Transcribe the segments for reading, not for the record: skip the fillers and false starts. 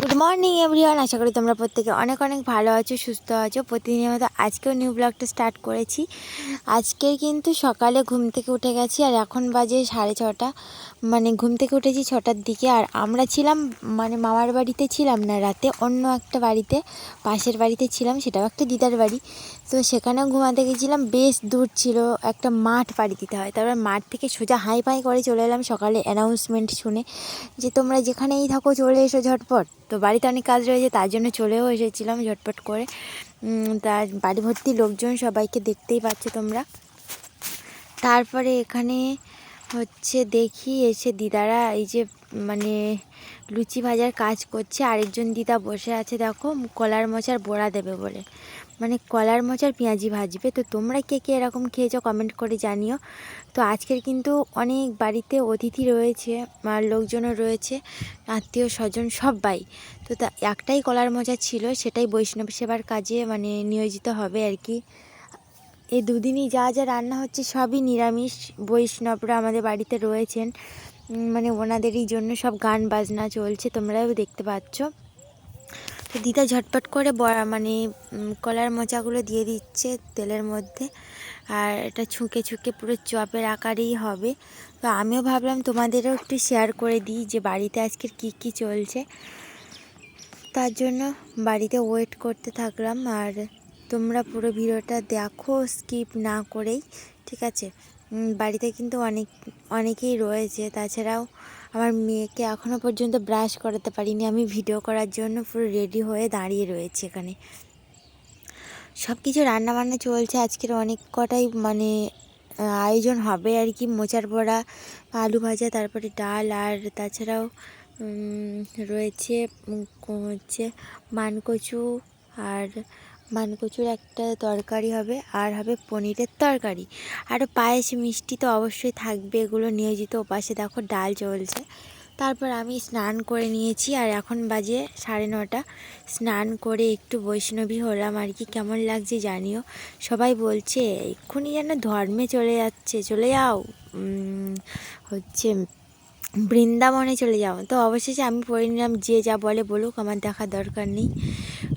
Good morning everyone, আশা করি তোমরা প্রত্যেকে অনেক অনেক ভালো আছো, সুস্থ আছো। প্রতিদিনের মতো আজকেও নিউ ব্লগটা স্টার্ট করেছি। আজকে কিন্তু সকালে ঘুম থেকে উঠে গেছি আর এখন বাজে 6:30, মানে ঘুম থেকে উঠেছি 6টার দিকে। আর আমরা ছিলাম মানে মামার বাড়িতে ছিলাম না, রাতে অন্য একটা বাড়িতে, পাশের বাড়িতে ছিলাম, সেটাও একটা দিদার বাড়ি। তো সেখানেও ঘুমাতে গেছিলাম, বেশ দূর ছিল, একটা মাঠ পাড়ি দিতে হয়। তারপর মাঠ থেকে সোজা হাই ফাই করে চলে এলাম সকালে অ্যানাউন্সমেন্ট শুনে যে তোমরা যেখানেই থাকো চলে এসো ঝটপট। তো বাড়িতে অনেক কাজ রয়েছে, তার জন্য চলেও এসেছিলাম ঝটপট করে। তার বাড়ি ভর্তি লোকজন, সবাইকে দেখতেই পাচ্ছ তোমরা। তারপরে এখানে হচ্ছে দেখি এসে দিদারা এই যে মানে লুচি ভাজার কাজ করছে, আরেকজন দিদা বসে আছে দেখো, কলার মোচার বড়া দেবে বলে, মানে কলার মোচার পেঁয়াজি ভাজবে। তো তোমরা কে কে এরকম খেয়েছো কমেন্ট করে জানিও। তো আজকের কিন্তু অনেক বাড়িতে অতিথি রয়েছে, আর লোকজনও রয়েছে, আত্মীয় স্বজন সবাই। তো একটাই কলার মোচা ছিল, সেটাই বৈষ্ণব সেবার কাজে মানে নিয়োজিত হবে আর কি। এই দুদিনই যা যা রান্না হচ্ছে সবই নিরামিষ। বৈষ্ণবরা আমাদের বাড়িতে রয়েছেন, মানে ওনাদেরই জন্য সব গান বাজনা চলছে, তোমরাও দেখতে পাচ্ছ। তো দিদা ঝটপট করে মানে কলার মোচাগুলো দিয়ে দিচ্ছে তেলের মধ্যে, আর এটা ছুঁকে ছুঁকে পুরো চপের আকারেই হবে। তো আমিও ভাবলাম তোমাদেরও একটু শেয়ার করে দিই যে বাড়িতে আজকের কী কী চলছে। তার জন্য বাড়িতে ওয়েট করতে থাকলাম। আর তোমরা পুরো ভিডিওটা দেখো স্কিপ না করেই, ঠিক আছে। বাড়িতে কিন্তু অনেকেই রয়েছে। তাছাড়াও আমার মেয়েকে এখনও পর্যন্ত ব্রাশ করাতে পারিনি, আমি ভিডিও করার জন্য পুরো রেডি হয়ে দাঁড়িয়ে রয়েছে এখানে। সব কিছু রান্নাবান্না চলছে আজকের, অনেক কটাই মানে আয়োজন হবে আর কি। মোচার বড়া, আলু ভাজা, তারপরে ডাল, আর তাছাড়াও রয়েছে হচ্ছে মানকচু, আর মানকচুর একটা তরকারি হবে, আর হবে পনিরের তরকারি, আর পায়েস মিষ্টি তো অবশ্যই থাকবে, এগুলো নিয়োজিত। ওপাশে দেখো ডাল চলছে। তারপর আমি স্নান করে নিয়েছি, আর এখন বাজে 9:30। স্নান করে একটু বৈষ্ণবী হলাম আর কি। কেমন লাগছে জানিও। সবাই বলছে এক্ষুনি যেন ধর্মে চলে যাচ্ছে, চলে যাও হচ্ছে বৃন্দাবনে চলে যাও। তো অবশেষে আমি পড়ে নিলাম, যে যা বলে বলুক, আমার দেখার দরকার নেই,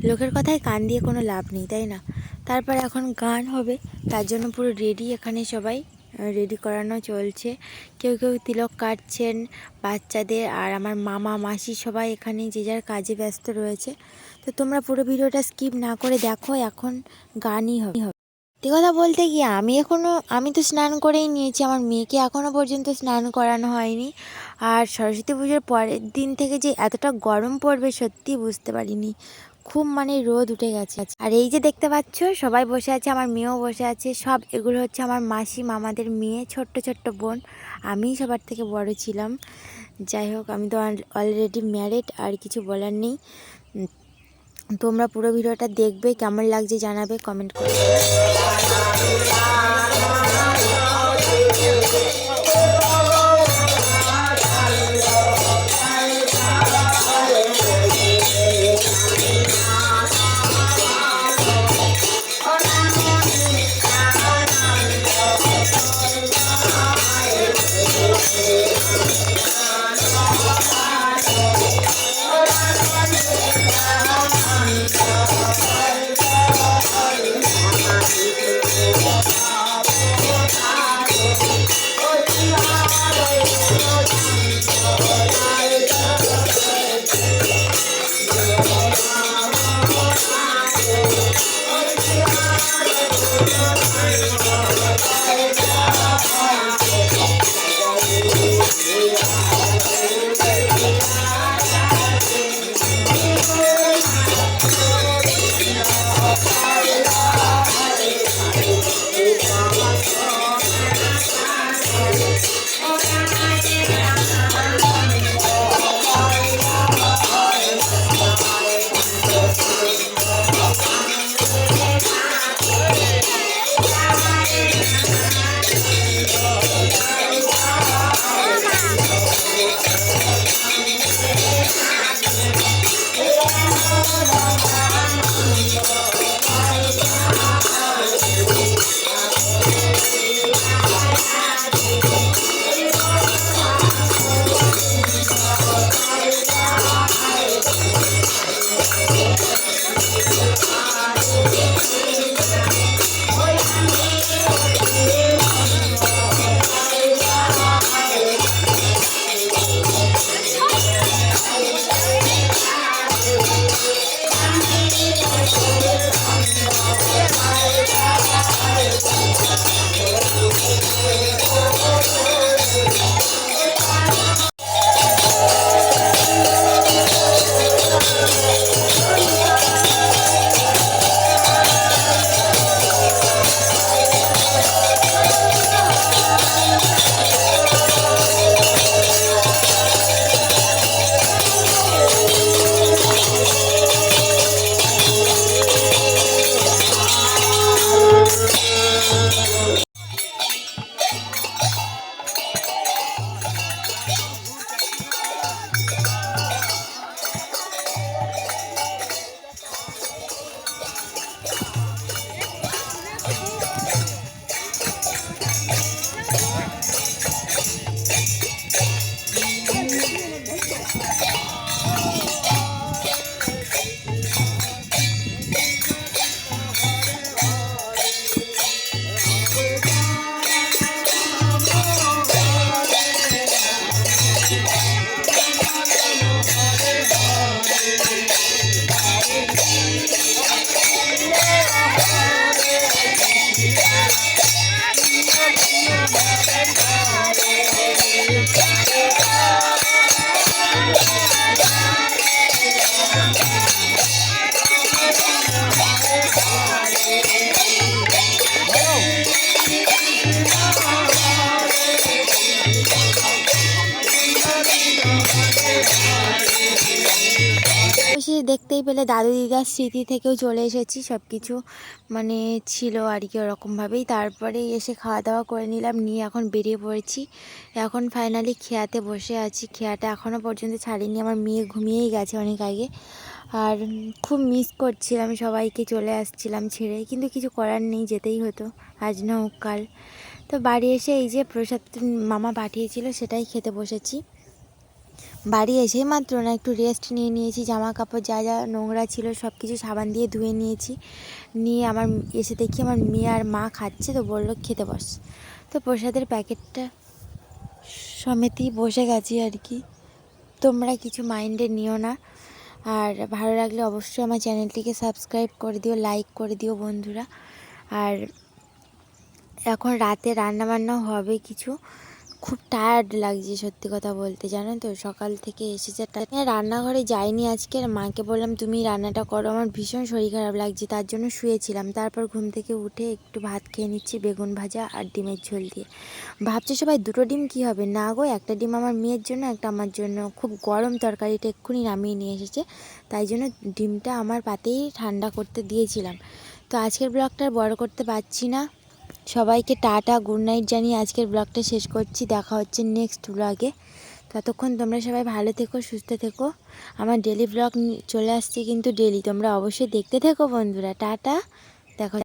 লোকের কথায় কান দিয়ে কোনো লাভ নেই, তাই না। তারপর এখন গান হবে, তার জন্য পুরো রেডি, এখানে সবাই রেডি করানো চলছে। কেউ কেউ তিলক কাটছেন বাচ্চাদের, আর আমার মামা মাসি সবাই এখানে যে যার কাজে ব্যস্ত রয়েছে। তো তোমরা পুরো ভিডিওটা স্কিপ না করে দেখো, এখন গানই হবে। কথা বলতে গিয়ে আমি তো স্নান করেই নিয়েছি, আমার মেয়েকে এখনও পর্যন্ত স্নান করানো হয়নি। আর সরস্বতী পুজোর পরের দিন থেকে যে এতটা গরম পড়বে সত্যি বুঝতে পারিনি, খুব মানে রোদ উঠে গেছে। আর এই যে দেখতে পাচ্ছ সবাই বসে আছে, আমার মেয়েও বসে আছে, সব এগুলো হচ্ছে আমার মাসি মামাদের মেয়ে, ছোট্ট ছোট্ট বোন। আমি সবার থেকে বড় ছিলাম। যাই হোক, আমি তো অলরেডি ম্যারিড, আর কিছু বলার নেই। তোমরা পুরো ভিডিওটা দেখবে, কেমন লাগছে জানাবে কমেন্ট করে। দেখতেই পেলে দাদু দিদার স্মৃতি থেকেও চলে এসেছি, সব কিছু মানে ছিল আর কি ওরকমভাবেই। তারপরে এসে খাওয়া দাওয়া করে নিলাম, নিয়ে এখন বেরিয়ে পড়েছি। এখন ফাইনালি খেয়াতে বসে আছি, খেয়াটা এখনও পর্যন্ত ছাড়িনি, আমার মেয়ে ঘুমিয়েই গেছে অনেক আগে। আর খুব মিস করছিলাম সবাইকে, চলে আসছিলাম ছেড়ে, কিন্তু কিছু করার নেই, যেতেই হতো, আজ না হোক কাল। তো বাড়ি এসে এই যে প্রসাদ মামা পাঠিয়েছিল সেটাই খেতে বসেছি। বাড়ি এসেই মাত্র না একটু রেস্ট নিয়ে নিয়েছি, জামা কাপড় যা যা নোংরা ছিল সব কিছু সাবান দিয়ে ধুয়ে নিয়েছি। নিয়ে আমার এসে দেখি আমার মেয়ে আর মা খাচ্ছে, তো বললো খেতে বস। তো প্রসাদের প্যাকেটটা সমেতই বসে গেছি আর কি। তোমরা কিছু মাইন্ডে নিও না, আর ভালো লাগলে অবশ্যই আমার চ্যানেলটিকে সাবস্ক্রাইব করে দিও, লাইক করে দিও বন্ধুরা। আর এখন রাতে রান্নাবান্নাও হবে কিছু, খুব টায়ার্ড লাগছে সত্যি কথা বলতে, জানো তো, সকাল থেকে এসেছে। রান্নাঘরে যাইনি আজকে, মাকে বললাম তুমি রান্নাটা করো, আমার ভীষণ শরীর খারাপ লাগছে, তার জন্য শুয়েছিলাম। তারপর ঘুম থেকে উঠে একটু ভাত খেয়ে নিচ্ছি বেগুন ভাজা আর ডিমের ঝোল দিয়ে। ভাবছো সবাই দুটো ডিম কি হবে, না গো, একটা ডিম আমার মেয়ের জন্য, একটা আমার জন্য। খুব গরম তরকারিটা এক্ষুনি নামিয়ে নিয়ে এসেছে, তাই জন্য ডিমটা আমার পাতেই ঠান্ডা করতে দিয়েছিলাম। তো আজকের ব্লগটা বড় করতে পারছি না, সবাইকে টাটা গুড নাইট জানিয়ে আজকের ব্লগটা শেষ করছি। দেখা হচ্ছে নেক্সট ব্লগে, ততক্ষণ তোমরা সবাই ভালো থেকো, সুস্থ থেকো। আমার ডেলি ব্লগ চলে আসছে কিন্তু ডেলি, তোমরা অবশ্যই দেখতে থেকো বন্ধুরা। টাটা, দেখো।